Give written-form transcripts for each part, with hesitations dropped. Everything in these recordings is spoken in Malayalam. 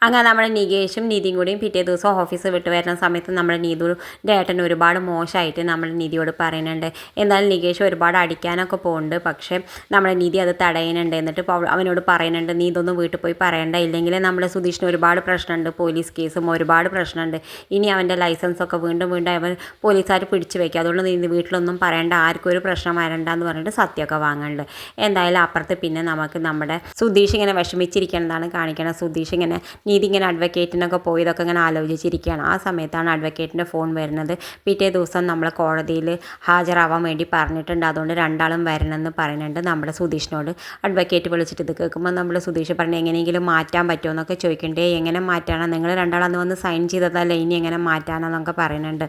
അങ്ങനെ നമ്മുടെ നികേഷും നിധിയും കൂടിയും പിറ്റേ ദിവസം ഓഫീസ് വിട്ട് വരുന്ന സമയത്ത് നമ്മുടെ നീതുവിൻ്റെ ഏട്ടൻ ഒരുപാട് മോശമായിട്ട് നമ്മൾ നിധിയോട് പറയുന്നുണ്ട്. എന്നാലും നികേഷ് ഒരുപാട് അടിക്കാനൊക്കെ പോകുന്നുണ്ട്. പക്ഷേ നമ്മുടെ നിധി അത് തടയുന്നുണ്ട്. എന്നിട്ട് അവനോട് പറയുന്നുണ്ട്, നീ ഇതൊന്നും വീട്ടിൽ പോയി പറയണ്ട, ഇല്ലെങ്കിൽ നമ്മുടെ സുധീഷിന് ഒരുപാട് പ്രശ്നമുണ്ട്, പോലീസ് കേസും ഒരുപാട് പ്രശ്നമുണ്ട്, ഇനി അവൻ്റെ ലൈസൻസൊക്കെ വീണ്ടും വീണ്ടും അവൻ പോലീസുകാർ പിടിച്ചു വയ്ക്കുക, അതുകൊണ്ട് നീ വീട്ടിലൊന്നും പറയണ്ട, ആർക്കും ഒരു പ്രശ്നം വരണ്ടെന്ന് പറഞ്ഞിട്ട് സത്യമൊക്കെ വാങ്ങുന്നുണ്ട്. എന്തായാലും അപ്പുറത്ത് പിന്നെ നമുക്ക് നമ്മുടെ സുധീഷ് ഇങ്ങനെ വിഷമിച്ചിരിക്കുന്നതാണ് കാണിക്കണം. സുധീഷ് ഇങ്ങനെ നീതി ഇങ്ങനെ അഡ്വക്കേറ്റിനൊക്കെ പോയതൊക്കെ ഇങ്ങനെ ആലോചിച്ചിരിക്കുകയാണ്. ആ സമയത്താണ് അഡ്വക്കേറ്റിൻ്റെ ഫോൺ വരുന്നത്. പിറ്റേ ദിവസം നമ്മൾ കോടതിയിൽ ഹാജരാവാൻ വേണ്ടി പറഞ്ഞിട്ടുണ്ട്, അതുകൊണ്ട് രണ്ടാളും വരണമെന്ന് പറയുന്നുണ്ട് നമ്മുടെ സുധീഷിനോട്. അഡ്വക്കേറ്റ് വിളിച്ചിട്ട് ഇത് കേൾക്കുമ്പോൾ നമ്മൾ സുധീഷ് പറഞ്ഞു, എങ്ങനെയെങ്കിലും മാറ്റാൻ പറ്റുമോ എന്നൊക്കെ ചോദിക്കണ്ടേ. എങ്ങനെ മാറ്റാനാണ്, നിങ്ങൾ രണ്ടാളന്ന് വന്ന് സൈൻ ചെയ്തതല്ലേ, ഇനി എങ്ങനെ മാറ്റാനാന്നൊക്കെ പറയുന്നുണ്ട്.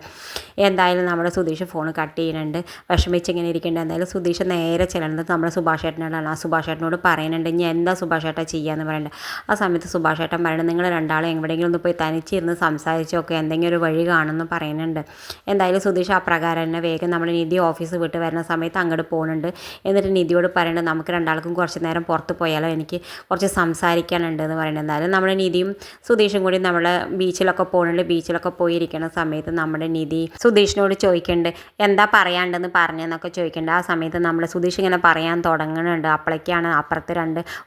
എന്തായാലും നമ്മുടെ സുധീഷ് ഫോൺ കട്ട് ചെയ്യുന്നുണ്ട്, വിഷമിച്ച് ഇങ്ങനെ ഇരിക്കേണ്ടത്. എന്തായാലും സുധീഷ് നേരെ ചെല്ലുന്നത് നമ്മുടെ സുഭാഷ് ഏട്ടനോടാണ്. ആ സുഭാഷ് ഏട്ടനോട് പറയുന്നുണ്ട്, ഇനി എന്താ സുഭാഷ് ഏട്ടൻ ചെയ്യാന്ന് പറയുന്നുണ്ട്. ആ സമയത്ത് സുഭാഷ് ഏട്ടൻ പറയുന്നത്, നിങ്ങൾ രണ്ടാളും എവിടെയെങ്കിലും ഒന്ന് പോയി തനിച്ചിരുന്ന് സംസാരിച്ചൊക്കെ എന്തെങ്കിലും ഒരു വഴി കാണുമെന്ന് പറയുന്നുണ്ട്. എന്തായാലും സുധീഷ് അപ്രകാരം തന്നെ വേഗം നമ്മൾ നിധി ഓഫീസ് വിട്ട് വരുന്ന സമയത്ത് അങ്ങോട്ട് പോകുന്നുണ്ട്. എന്നിട്ട് നിധിയോട് പറയുന്നുണ്ട്, നമുക്ക് രണ്ടാൾക്കും കുറച്ച് നേരം പുറത്ത് പോയാലോ, എനിക്ക് കുറച്ച് സംസാരിക്കാനുണ്ട് എന്ന് പറയുന്നത്. എന്തായാലും നമ്മുടെ നിധിയും സുധീഷും കൂടി നമ്മളെ ബീച്ചിലൊക്കെ പോകുന്നുണ്ട്. ബീച്ചിലൊക്കെ പോയിരിക്കുന്ന സമയത്ത് നമ്മുടെ നിധി സുധീഷിനോട് ചോദിക്കുന്നുണ്ട്, എന്താ പറയാണ്ടെന്ന് പറഞ്ഞെന്നൊക്കെ ചോദിക്കുന്നുണ്ട്. ആ സമയത്ത് നമ്മൾ സുധീഷ് ഇങ്ങനെ പറയാൻ തുടങ്ങുന്നുണ്ട്. അപ്പോഴേക്കാണ് അപ്പുറത്ത്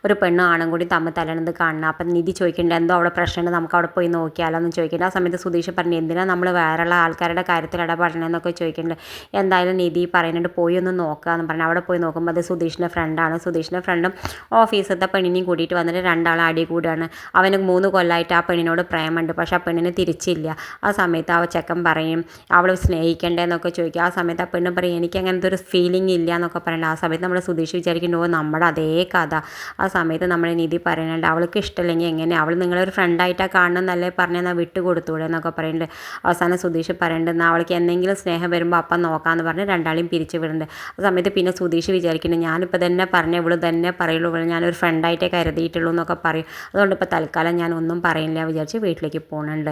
ഒരു പെണ്ണും ആണും കൂടി തമ്മിൽ തല്ലണത് കാണുന്നത്. അപ്പം നിധി ചോദിക്കുന്നുണ്ട്, എന്തോ അവിടെ പ്രശ്നമുണ്ട്, നമുക്ക് അവിടെ പോയി നോക്കിയാലോ എന്ന് ചോദിക്കുന്നുണ്ട്. ആ സമയത്ത് സുധീഷ് പറഞ്ഞു, എന്തിനാ നമ്മൾ വേറെയുള്ള ആൾക്കാരുടെ കാര്യത്തിൽ ഇടപെടണമെന്നൊക്കെ ചോദിക്കുന്നുണ്ട്. എന്തായാലും നിധി പറയുന്നുണ്ട്, പോയി ഒന്ന് നോക്കാമെന്ന് പറഞ്ഞു. അവിടെ പോയി നോക്കുമ്പോൾ അത് സുധീഷിൻ്റെ ഫ്രണ്ടാണ്. സുധീഷിൻ്റെ ഫ്രണ്ടും ഓഫീസത്തെ പെണ്ണിനെയും കൂട്ടിയിട്ട് വന്നിട്ട് രണ്ടാളും അടി കൂടാണ്. അവന് 3 കൊല്ലമായിട്ട് ആ പെണ്ണിനോട് പ്രേമുണ്ട്, പക്ഷെ ആ പെണ്ണിന് തിരിച്ചില്ല. ആ സമയത്ത് ആ ചെക്കൻ പറയും, അവൾ സ്നേഹിക്കണ്ടേന്നൊക്കെ ചോദിക്കും. ആ സമയത്ത് ആ പെണ്ണ് പറയും, എനിക്ക് അങ്ങനത്തെ ഒരു ഫീലിംഗ് ഇല്ല എന്നൊക്കെ പറയുന്നുണ്ട്. ആ സമയത്ത് നമ്മൾ സുധീഷ് വിചാരിക്കുന്നുണ്ടോ നമ്മുടെ അതേ കഥ. ആ സമയത്ത് നമ്മുടെ നിധി പറയുന്നുണ്ട്, അവൾക്ക് ഇഷ്ടമില്ലെങ്കിൽ എങ്ങനെ, അവൾ നിങ്ങളൊരു ഫ്രണ്ടായിട്ടാണ് കാണണമെന്നല്ലേ പറഞ്ഞാൽ വിട്ട് കൊടുത്തൂടെ എന്നൊക്കെ പറയുന്നുണ്ട്. അവസാനം സുധീഷ് പറയുന്നുണ്ട്, എന്നാൽ അവൾക്ക് എന്തെങ്കിലും സ്നേഹം വരുമ്പോൾ അപ്പം നോക്കാമെന്ന് പറഞ്ഞ് രണ്ടാളെയും പിരിച്ചു വിടുന്നുണ്ട്. ആ സമയത്ത് പിന്നെ സുധീഷ് വിചാരിക്കുന്നുണ്ട്, ഞാനിപ്പോൾ തന്നെ പറഞ്ഞ ഇവള് തന്നെ പറയുള്ളൂ, ഞാനൊരു ഫ്രണ്ടായിട്ടേ കരുതിയിട്ടുള്ളൂ എന്നൊക്കെ പറയും, അതുകൊണ്ട് ഇപ്പോൾ തൽക്കാലം ഞാൻ ഒന്നും പറയില്ല വിചാരിച്ച് വീട്ടിലേക്ക് പോകുന്നുണ്ട്.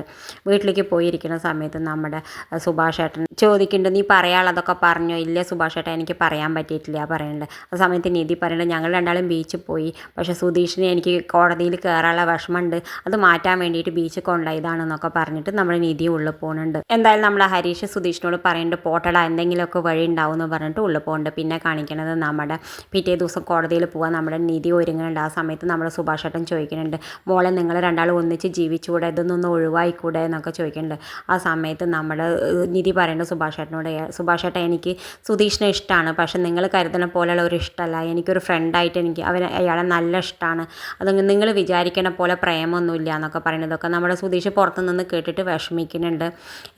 വീട്ടിലേക്ക് പോയിരിക്കുന്ന സമയത്ത് നമ്മുടെ സുഭാഷ് ഏട്ടൻ ചോദിക്കുന്നുണ്ട്, നീ പറയാനുള്ളതൊക്കെ പറഞ്ഞോ. ഇല്ല സുഭാഷ് ഏട്ടൻ, എനിക്ക് പറയാൻ പറ്റിയിട്ടില്ല പറയുന്നുണ്ട്. ആ സമയത്ത് നിധി പറയുന്നുണ്ട്, ഞങ്ങൾ രണ്ടാളും ബീച്ചിൽ പോയി, പക്ഷേ സുധീഷിനെ എനിക്ക് കോടതിയിൽ കയറാനുള്ള വിഷമമുണ്ട്, അത് മാറ്റാൻ വേണ്ടിയിട്ട് ബീച്ചിൽ കൊണ്ടുപോയതാണെന്നൊക്കെ പറഞ്ഞിട്ട് നമ്മുടെ നിധി ഉള്ളിൽ പോകുന്നുണ്ട്. എന്തായാലും നമ്മൾ ഹരീഷ് സുധീഷിനോട് പറയുന്നുണ്ട്, പോട്ടടാ എന്തെങ്കിലുമൊക്കെ വഴി ഉണ്ടാവും എന്ന് പറഞ്ഞിട്ട് ഉള്ളിൽ പോകുന്നുണ്ട്. പിന്നെ കാണിക്കുന്നത് നമ്മുടെ പിറ്റേ ദിവസം കോടതിയിൽ പോകാൻ നമ്മുടെ നിധി ഒരുങ്ങുന്നുണ്ട്. ആ സമയത്ത് നമ്മുടെ സുഭാഷ് ഏട്ടൻ ചോദിക്കുന്നുണ്ട്, മോളെ നിങ്ങൾ രണ്ടാളും ഒന്നിച്ച് ജീവിച്ചുകൂടെ, ഇതൊന്നും ഒഴിവായിക്കൂടെ എന്നൊക്കെ ചോദിക്കുന്നുണ്ട്. ആ സമയത്ത് നമ്മുടെ നിധി പറയുന്നുണ്ട് സുഭാഷ് ഏട്ടനോട്, സുഭാഷ് ഏട്ടൻ എനിക്ക് സുധീഷിനെ ഇഷ്ടമാണ്, പക്ഷെ നിങ്ങൾ കരുതുന്ന പോലെയുള്ള ഒരു ഇഷ്ടമല്ല, എനിക്കൊരു ഫ്രണ്ടായിട്ട് അയാളെ നല്ല ഇഷ്ടമാണ്, അത് നിങ്ങൾ വിചാരിക്കണ പോലെ പ്രേമൊന്നുമില്ല എന്നൊക്കെ പറയുന്നതൊക്കെ നമ്മുടെ സുധീഷ് പുറത്തു നിന്ന് കേട്ടിട്ട് വിഷമിക്കുന്നുണ്ട്.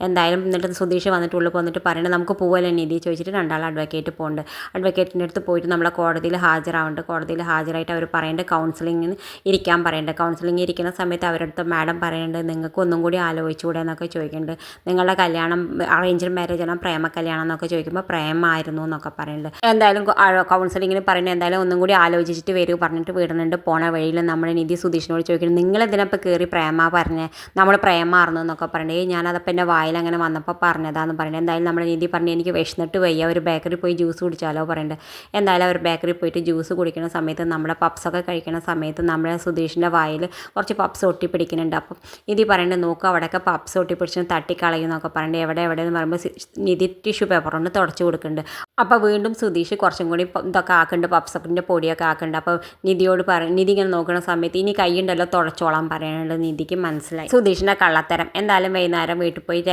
എന്തായാലും എന്നിട്ട് സുധീഷ് വന്നിട്ട് ഉള്ളിൽ പോന്നിട്ട് പറയുന്നത്, നമുക്ക് പോവല്ലേ നിധി ചോദിച്ചിട്ട് രണ്ടാൾ അഡ്വക്കേറ്റ് പോകുന്നുണ്ട്. അഡ്വക്കേറ്റിൻ്റെ അടുത്ത് പോയിട്ട് നമ്മളെ കോടതിയിൽ ഹാജരാവുന്നുണ്ട്. കോടതിയിൽ ഹാജരായിട്ട് അവർ പറയേണ്ടത് കൗൺസിലിങ്ങിന് ഇരിക്കാൻ പറയേണ്ടത്. കൗൺസിലിംഗ് ഇരിക്കുന്ന സമയത്ത് അവരുടെ അടുത്ത് മാഡം പറയുന്നുണ്ട്, നിങ്ങൾക്ക് ഒന്നും കൂടി ആലോചിച്ചുകൂടെ എന്നൊക്കെ ചോദിക്കുന്നുണ്ട്. നിങ്ങളുടെ കല്യാണം അറേഞ്ച്ഡ് മാരേജ് ആണോ പ്രേമ കല്യാണം എന്നൊക്കെ ചോദിക്കുമ്പോൾ പ്രേമമായിരുന്നു എന്നൊക്കെ പറയുന്നുണ്ട്. എന്തായാലും കൗൺസിലിങ്ങിന് പറയുന്നത്, എന്തായാലും ഒന്നും കൂടി ആലോചിച്ചിട്ട് വരൂ പറഞ്ഞിട്ട് വിടുന്നുണ്ട്. പോണ വഴിയിൽ നമ്മുടെ നിധി സുധീഷിനോട് ചോദിക്കുന്നത്, നിങ്ങളെന്തിനപ്പോൾ കയറി പ്രേമ പറഞ്ഞേ, നമ്മൾ പ്രേമായിരുന്നു എന്നൊക്കെ പറയുന്നത്. ഞാനതപ്പോൾ എൻ്റെ വായിൽ അങ്ങനെ വന്നപ്പോൾ പറഞ്ഞതാന്ന് പറയുന്നത്. എന്തായാലും നമ്മുടെ നിധി പറഞ്ഞു, എനിക്ക് വിശന്നിട്ട് വയ്യ, ഒരു ബേക്കറി പോയി ജ്യൂസ് കുടിച്ചാലോ പറയുന്നുണ്ട്. എന്തായാലും അവർ ബേക്കറി പോയിട്ട് ജ്യൂസ് കുടിക്കുന്ന സമയത്ത് നമ്മുടെ പപ്സൊക്കെ കഴിക്കുന്ന സമയത്ത് നമ്മുടെ സുധീഷിൻ്റെ വായിൽ കുറച്ച് പപ്സ് ഒട്ടിപ്പിടിക്കുന്നുണ്ട്. അപ്പം നിധി പറയുന്നുണ്ട്, നോക്കുക അവിടെയൊക്കെ പപ്സ് ഒട്ടിപ്പിടിച്ച് തട്ടിക്കളയും എന്നൊക്കെ പറയുന്നുണ്ട്. എവിടെയെന്ന് പറയുമ്പോൾ നിധി ടിഷ്യൂ പേപ്പർ കൊണ്ട് തുടച്ച് കൊടുക്കുന്നുണ്ട്. അപ്പോൾ വീണ്ടും സുധീഷ് കുറച്ചും കൂടി ഇതൊക്കെ ആക്കുന്നുണ്ട്, പപ്സൊക്കെ പൊടിയൊക്കെ ആക്കുന്നുണ്ട്. അപ്പോൾ നിധിയോട് നിധി ഇങ്ങനെ നോക്കുന്ന സമയത്ത്, ഇനി കൈയുണ്ടല്ലോ തുടച്ചോളാൻ പറയാനുള്ളത് നിധിക്ക് മനസ്സിലായി സുധീഷിൻ്റെ കള്ളത്തരം. എന്തായാലും വൈകുന്നേരം വീട്ടിൽ പോയിട്ട്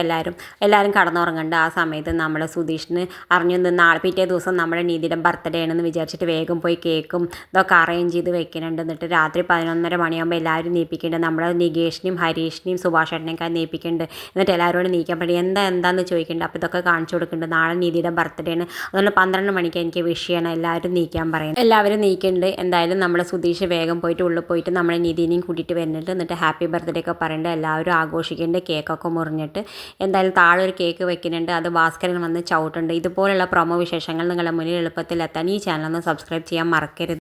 എല്ലാവരും കടന്നുറങ്ങുന്നുണ്ട്. ആ സമയത്ത് നമ്മുടെ സുധീഷിന് അറിഞ്ഞു നാളെ പിറ്റേ ദിവസം നമ്മുടെ നിധിയുടെ ബർത്ത്ഡേ ആണെന്ന് വിചാരിച്ചിട്ട് വേഗം പോയി കേക്കും ഇതൊക്കെ അറേഞ്ച് ചെയ്ത് വെക്കുന്നുണ്ട്. എന്നിട്ട് രാത്രി 11:30 മണിയാകുമ്പോൾ എല്ലാവരും നീപ്പിക്കുന്നുണ്ട്. നമ്മുടെ നികേഷിനെയും ഹരീഷിനെയും സുഭാഷ് ഏട്ടനെയൊക്കെ നീപ്പിക്കുന്നുണ്ട്. എന്നിട്ട് എല്ലാവരോടും നീക്കാൻ പറ്റി എന്താണെന്ന് ചോദിക്കുന്നുണ്ട്. അപ്പോൾ ഇതൊക്കെ കാണിച്ചു കൊടുക്കുന്നുണ്ട്. നാളെ നിധിയുടെ ബർത്ത്ഡേ ആണ്, അതുകൊണ്ട് 12 മണിക്ക് എനിക്ക് വിഷ് ചെയ്യണം, എല്ലാവരും നീക്കാൻ പറയുന്നത്. എല്ലാവരും നീക്കുന്നുണ്ട്. എന്തായാലും നമ്മുടെ സുധീഷ് വേഗം പോയിട്ട് ഉള്ളിൽ പോയിട്ട് നമ്മുടെ നിധിനെയും കൂട്ടിയിട്ട് വരുന്നുണ്ട്. എന്നിട്ട് ഹാപ്പി ബർത്ത്ഡേ ഒക്കെ പറയുന്നുണ്ട്. എല്ലാവരും ആഘോഷിക്കുന്നുണ്ട്, കേക്കൊക്കെ മുറിഞ്ഞിട്ട്. എന്തായാലും താഴെ ഒരു കേക്ക് വെക്കുന്നുണ്ട്, അത് ഭാസ്കരൻ വന്ന് ചവിട്ടുണ്ട്. ഇതുപോലുള്ള പ്രൊമോ വിശേഷങ്ങൾ നിങ്ങളുടെ മുന്നിൽ എളുപ്പത്തിൽ എത്താൻ ഈ ചാനൽ ഒന്ന് സബ്സ്ക്രൈബ് ചെയ്യാൻ മറക്കരുത്.